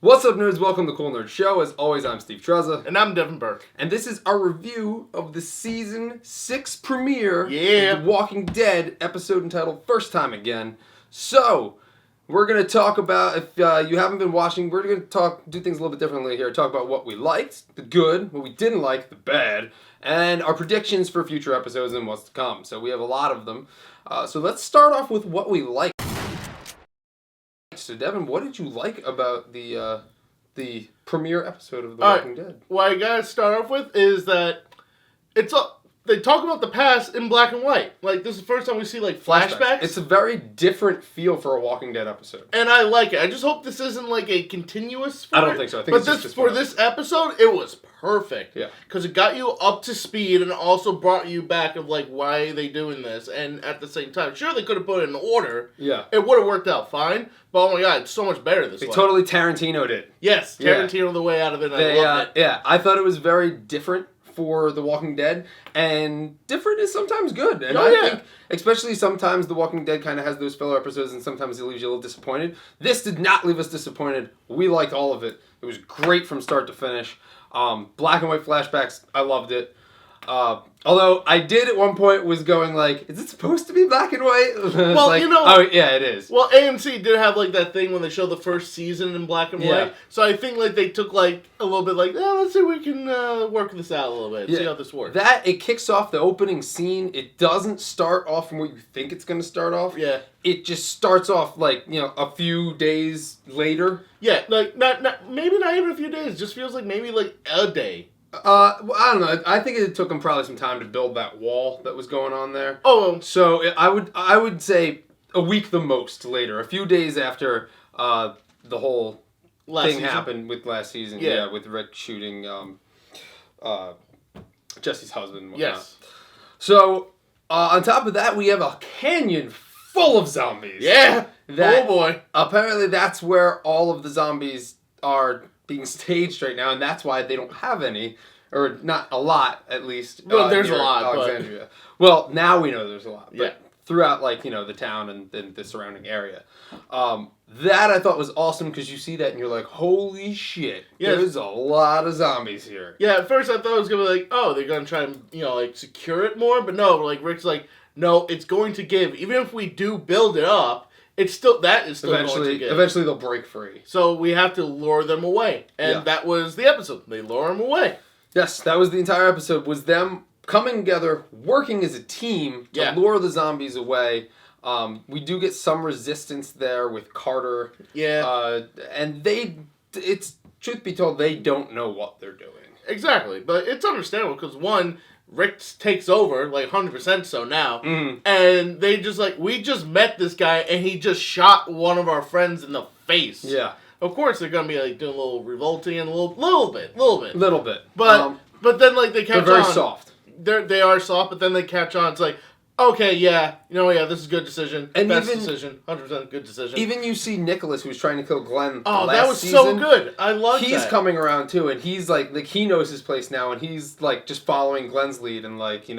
What's up, nerds? Welcome to Cool Nerd Show. As always, I'm Steve Trezza. And I'm Devin Burke. And this is our review of the Season 6 premiere of The Walking Dead episode entitled First Time Again. So, we're going to talk about, if you haven't been watching, we're going to do things a little bit differently here. Talk about what we liked, the good, what we didn't like, the bad, and our predictions for future episodes and what's to come. So we have a lot of them. So let's start off with what we liked. So Devin, what did you like about the premiere episode of The Walking Dead? What I gotta start off with is that they talk about the past in black and white. Like, this is the first time we see, like, flashbacks. It's a very different feel for a Walking Dead episode. And I like it. I just hope this isn't, like, a continuous... I don't think so. I think but this episode, it was perfect. Yeah. Because it got you up to speed and also brought you back of, like, why are they doing this? And at the same time, sure, they could have put it in order. Yeah. It would have worked out fine. But, oh my God, it's so much better this way. They totally Tarantino'd it. Yes, Tarantino the way out of it. I loved it. Yeah, I thought it was very different for The Walking Dead, and different is sometimes good. And I think, especially sometimes The Walking Dead kind of has those filler episodes, and sometimes it leaves you a little disappointed. This did not leave us disappointed. We liked all of it. It was great from start to finish. Black and white flashbacks, I loved it. Although I did at one point was going like, is it supposed to be black and white? Well, like, oh yeah, it is. Well, AMC did have like that thing when they show the first season in black and white. So I think like they took like a little bit like, let's see if we can work this out a little bit, see how this works. It kicks off the opening scene. It doesn't start off from what you think it's going to start off. Yeah. It just starts off like, a few days later. Yeah, like maybe not even a few days. It just feels like maybe like a day. I don't know. I think it took them probably some time to build that wall that was going on there. Oh, so I would say a week the most later, a few days after the whole thing happened with last season. Yeah, with Rick shooting Jesse's husband. And whatnot. Yes. So on top of that, we have a canyon full of zombies. Yeah. Oh boy. Apparently, that's where all of the zombies are being staged right now, and that's why they don't have any, or not a lot, at least. Well, there's a lot, Alexandria. Well, now we know there's a lot, but yeah. Throughout, like, the town and the surrounding area. That I thought was awesome, because you see that and you're like, holy shit, there's a lot of zombies here. Yeah, at first I thought it was going to be like, oh, they're going to try and, like, secure it more, but no, like, Rick's like, no, it's going to give, even if we do build it up, that is still going to give. Eventually they'll break free. So we have to lure them away. And that was the episode. They lure them away. Yes, that was the entire episode, was them coming together, working as a team to lure the zombies away. We do get some resistance there with Carter. Yeah. And it's truth be told, they don't know what they're doing. Exactly. But it's understandable because, one, Rick takes over, like 100% so now, and they just like, we just met this guy and he just shot one of our friends in the face. Yeah. Of course they're going to be like doing a little revolting and a little bit. But then like they catch on. They're very soft. They are soft, but then they catch on. It's like, okay, this is a good decision. And best decision. 100% good decision. Even you see Nicholas, who's trying to kill Glenn that was season, so good. I love that. He's coming around, too, and he's, like, he knows his place now, and he's, like, just following Glenn's lead, and, like,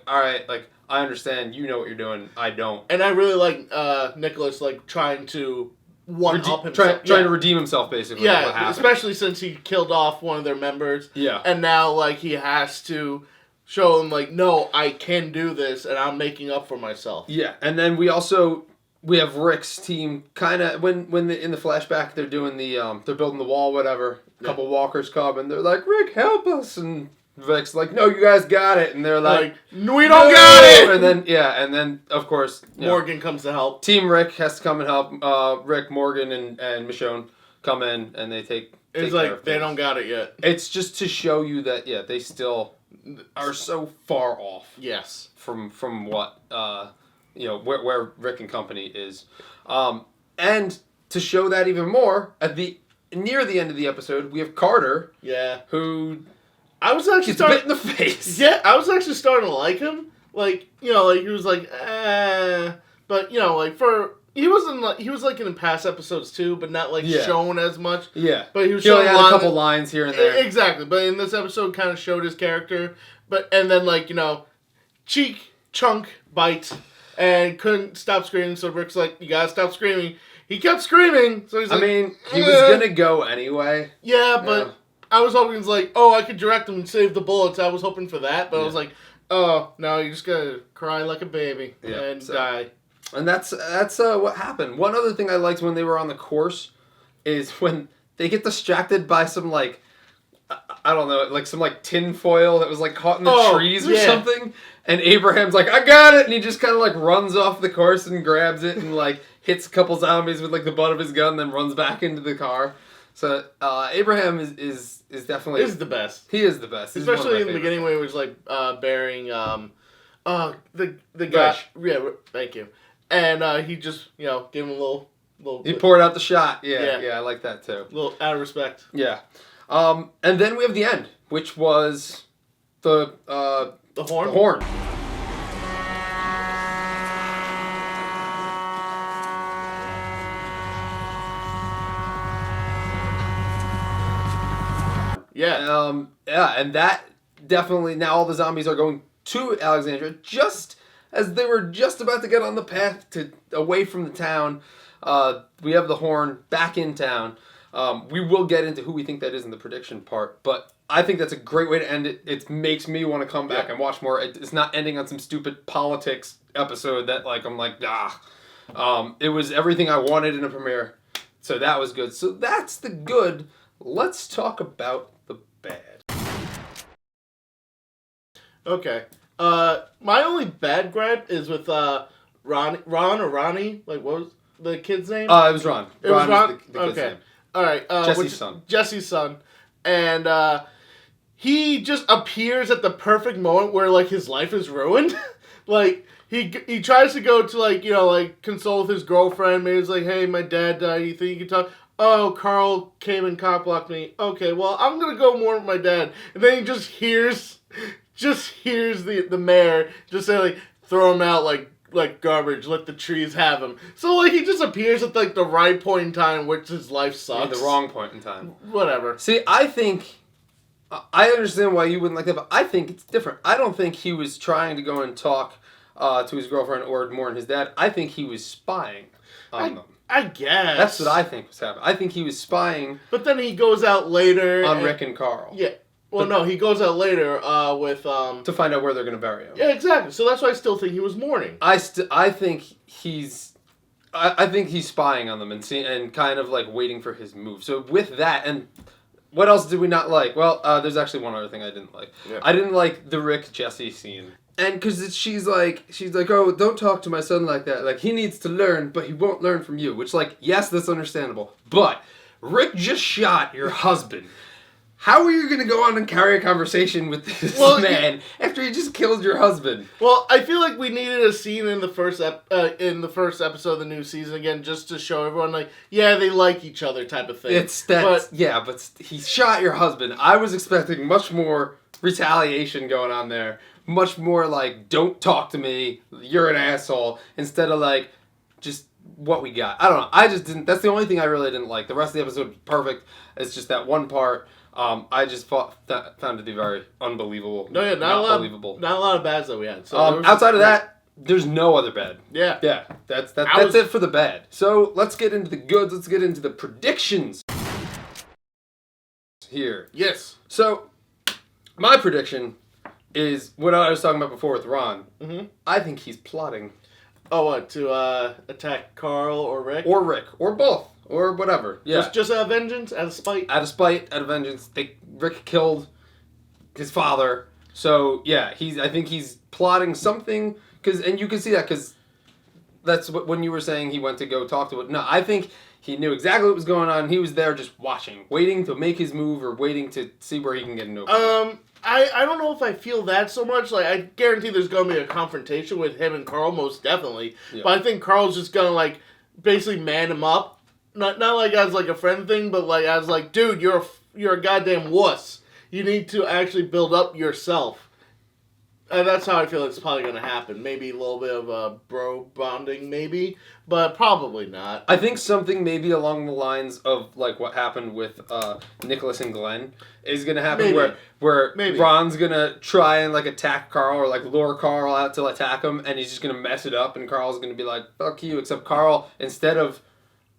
all right, like, I understand, you know what you're doing, I don't. And I really like Nicholas, like, trying to one-up himself. Trying to redeem himself, basically. Yeah, especially since he killed off one of their members. Yeah. And now, like, he has to show them, like, no, I can do this, and I'm making up for myself. Yeah, and then we have Rick's team kind of, when in the flashback, they're doing they're building the wall, whatever, a couple walkers come, and they're like, Rick, help us, and Rick's like, no, you guys got it, and they're like we don't got it! And then, of course, Morgan comes to help. Team Rick has to come and help. Rick, Morgan, and Michonne come in, and they take It's like, they don't got it yet. It's just to show you that, they still are so far off. Yes. From what where Rick and company is, and to show that even more near the end of the episode, we have Carter. Yeah. Who I was actually bit in the face. Yeah, I was actually starting to like him. Like, he was like, but like he was like in past episodes too, but not like shown as much. Yeah, but he was showing a couple lines here and there. Exactly, but in this episode, kind of showed his character. And then like cheek chunk bite, and couldn't stop screaming. So Rick's like, you gotta stop screaming. he kept screaming. So he's like, I mean, he was going to go anyway. Yeah, but I was hoping it's like, oh, I could direct him and save the bullets. I was hoping for that, but I was like, oh, no, you just got to cry like a baby and die. And that's what happened. One other thing I liked when they were on the course is when they get distracted by some, like, I don't know, like some, like, tin foil that was, like, caught in the trees or something. And Abraham's like, I got it! And he just kind of, like, runs off the course and grabs it and, like, hits a couple zombies with, like, the butt of his gun, then runs back into the car. So, Abraham is definitely... He's the best. He is the best. Especially in the beginning when he was, like, burying, the guy... Yeah, thank you. And he just, you know, gave him a little he poured out the shot. Yeah, I like that too. A little out of respect. Yeah. And then we have the end, which was the horn. The horn. Yeah. And that definitely, now all the zombies are going to Alexandria just as they were just about to get on the path away from the town. We have the horn back in town. We will get into who we think that is in the prediction part, but I think that's a great way to end it. It makes me want to come back and watch more. It's not ending on some stupid politics episode that, like, I'm like, it was everything I wanted in a premiere, so that was good. So that's the good. Let's talk about the bad. Okay. My only bad gripe is with Ron or Ronnie. Like, what was the kid's name? It was Ron. It was Ron? The kid's name. All right. Jesse's son. And he just appears at the perfect moment where, like, his life is ruined. Like, he tries to go to, like, you know, like, console with his girlfriend. Maybe he's like, hey, my dad died. You think you can talk? Oh, Carl came and cop-blocked me. Okay, well, I'm going to go more with my dad. And then he just hears the mayor just say, like, throw him out like garbage, let the trees have him. So, like, he just appears at, like, the right point in time which his life sucks. The wrong point in time. Whatever. See, I think, I understand why you wouldn't like that, but I think it's different. I don't think he was trying to go and talk to his girlfriend or more than his dad. I think he was spying on them. I guess. That's what I think was happening. I think he was spying. But then he goes out later. On Rick and Carl. Yeah. Well, no, he goes out later with... to find out where they're going to bury him. Yeah, exactly. So that's why I still think he was mourning. I think he's... I think he's spying on them and kind of, like, waiting for his move. So with that, and what else did we not like? Well, there's actually one other thing I didn't like. Yeah. I didn't like the Rick-Jesse scene. And because she's like, oh, don't talk to my son like that. Like, he needs to learn, but he won't learn from you. Which, like, yes, that's understandable. But Rick just shot your husband. How are you going to go on and carry a conversation with this man after he just killed your husband? Well, I feel like we needed a scene in the first episode of the new season again, just to show everyone, like, yeah, they like each other type of thing. It's that, but he shot your husband. I was expecting much more retaliation going on there. Much more like, don't talk to me, you're an asshole, instead of like, just what we got. I don't know. I just didn't, that's the only thing I really didn't like. The rest of the episode was perfect. It's just that one part. I just found it to be very unbelievable. No, yeah, not a lot of bads that we had. So outside of that, there's no other bad. Yeah. Yeah, that's it for the bad. So let's get into the goods. Let's get into the predictions here. Yes. So my prediction is what I was talking about before with Ron. Mm-hmm. I think he's plotting. Oh, what? To attack Carl or Rick? Or Rick. Or both. Or whatever. Yeah. Just out of vengeance? Out of spite? Out of spite. Out of vengeance. Rick killed his father. So, yeah. I think he's plotting something. And you can see that because that's when you were saying he went to go talk to it. No, I think he knew exactly what was going on. He was there just watching. Waiting to make his move or waiting to see where he can get into it. I don't know if I feel that so much. Like, I guarantee there's going to be a confrontation with him and Carl, most definitely. Yeah. But I think Carl's just going to, like, basically man him up. Not like as, like, a friend thing, but, like, as, like, dude, you're a goddamn wuss. You need to actually build up yourself. And that's how I feel it's probably going to happen. Maybe a little bit of a bro bonding, maybe. But probably not. I think something maybe along the lines of, like, what happened with Nicholas and Glenn is going to happen. Maybe. Where maybe. Ron's going to try and, like, attack Carl or, like, lure Carl out to attack him. And he's just going to mess it up. And Carl's going to be like, fuck you. Except Carl, instead of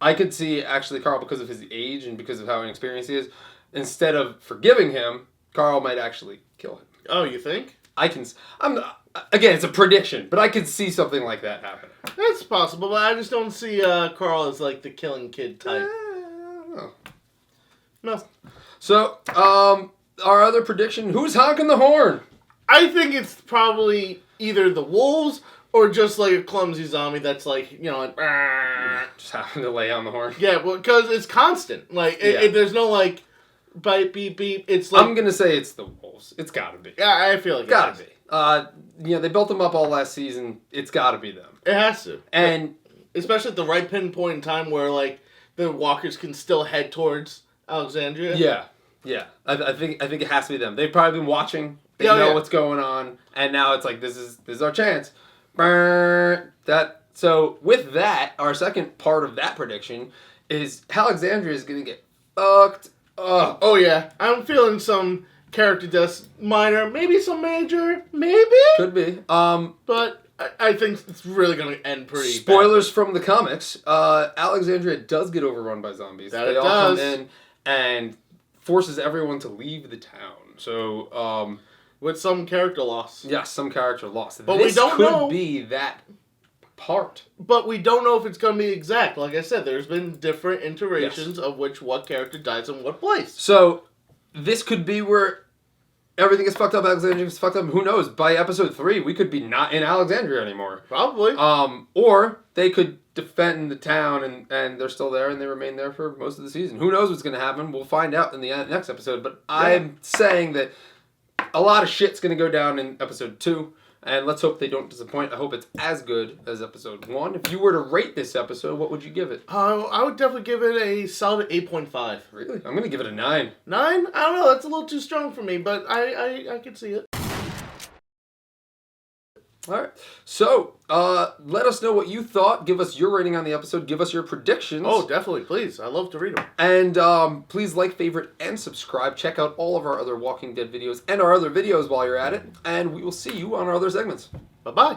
I could see, actually, Carl, because of his age and because of how inexperienced he is, instead of forgiving him, Carl might actually kill him. Oh, you think? Again, it's a prediction, but I could see something like that happen. That's possible, but I just don't see Carl as, like, the killing kid type. No. So, our other prediction, who's honking the horn? I think it's probably either the wolves or just like a clumsy zombie that's like, like... Just having to lay on the horn. Yeah, well, because it's constant. Like, there's no like, bite, beep, beep. It's like... I'm going to say it's the wolves. It's got to be. Yeah, I feel like gotta be. They built them up all last season. It's got to be them. It has to. And... Especially at the right pinpoint in time where, like, the walkers can still head towards Alexandria. Yeah. I think it has to be them. They've probably been watching... They know what's going on, and now it's like, this is our chance. So with that, our second part of that prediction is Alexandria is going to get fucked up. Oh yeah, I'm feeling some character deaths, minor, maybe some major, maybe. Could be. But I think it's really going to end pretty. Spoilers from the comics. Alexandria does get overrun by zombies. They all come in and forces everyone to leave the town. So. With some character loss. Yes, some character loss. But we don't know. This could be that part. But we don't know if it's going to be exact. Like I said, there's been different iterations of what character dies in what place. So, this could be where everything is fucked up, Alexandria is fucked up. Who knows? By episode 3, we could be not in Alexandria anymore. Probably. Or they could defend the town and they're still there and they remain there for most of the season. Who knows what's going to happen? We'll find out in the next episode. But I'm saying that a lot of shit's going to go down in episode 2, and let's hope they don't disappoint. I hope it's as good as episode 1. If you were to rate this episode, what would you give it? I would definitely give it a solid 8.5. Really? I'm going to give it a 9. 9? I don't know. That's a little too strong for me, but I can see it. All right. So, let us know what you thought. Give us your rating on the episode. Give us your predictions. Oh, definitely. Please. I love to read them. And please like, favorite, and subscribe. Check out all of our other Walking Dead videos and our other videos while you're at it. And we will see you on our other segments. Bye-bye.